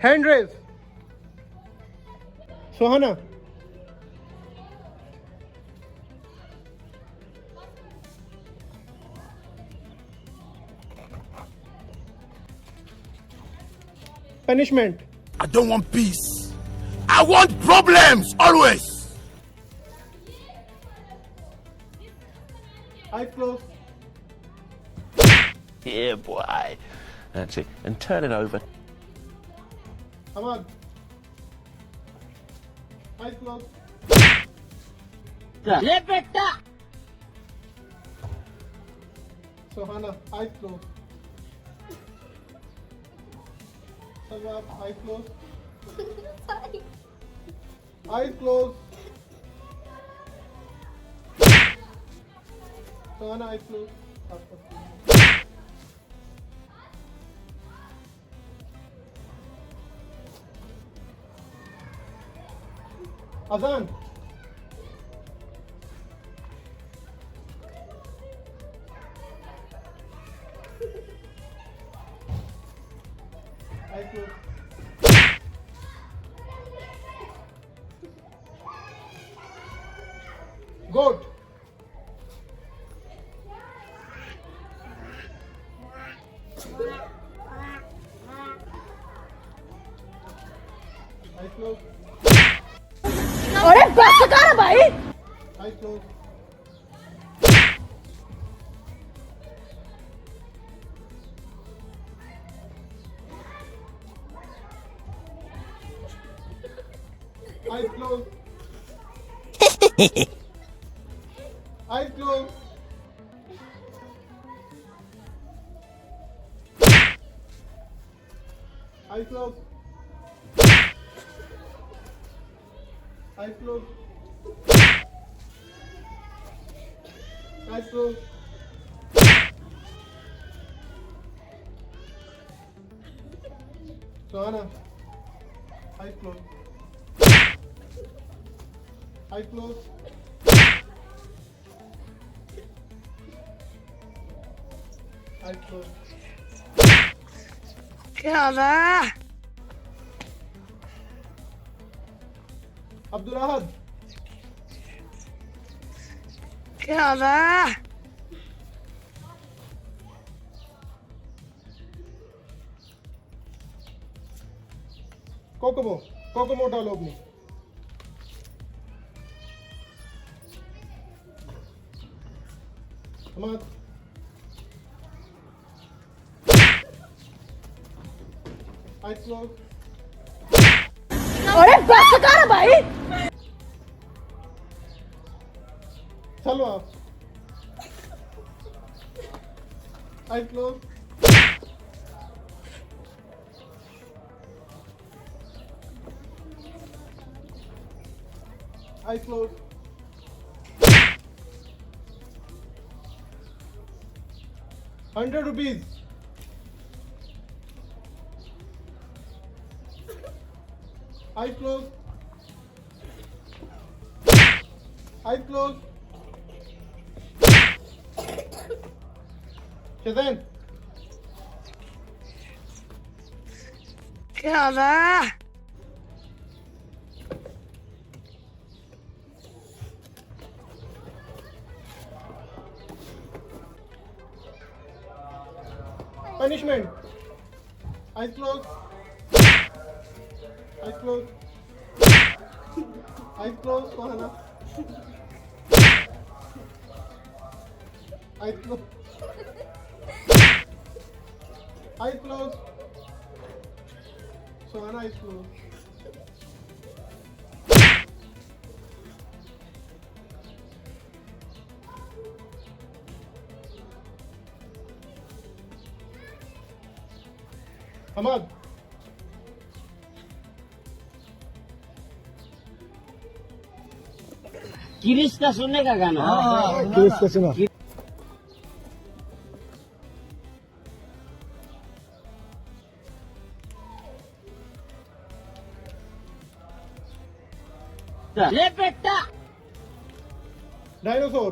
Hand raise. Sohana. Punishment. I don't want peace. I want problems always. Eyes closed. Yeah, boy. That's it. And turn it over. Hamad. Eyes closed. Sohana. Eyes closed. Salwa. Eyes closed. Eyes closed. Sohana. Eyes closed. Azan. Eyes closed. Goat. Eyes closed. अरे बस कर भाई Eyes closed. Eyes closed. Eyes closed. Eyes closed. Eyes closed. Eyes closed. Sohana. Eyes closed. Eyes closed. Eyes closed. क्या है Abdul Ahad. क्या है Kokomo. Kokomo डालो अपनी. Hamad. Eyes closed. अरे बस कर भाई Salwa. Eyes closed. Eyes closed. ₹100. Eyes closed. Eyes closed. Shazan. क्या है Punishment. Eyes closed. Eyes closed. Eyes closed. Sohana. Eyes closed. Eyes closed. Sohana, eyes closed. Hamad. किरिश का सुनने का गाना किरिश का सुना ले बेटा डायनासोर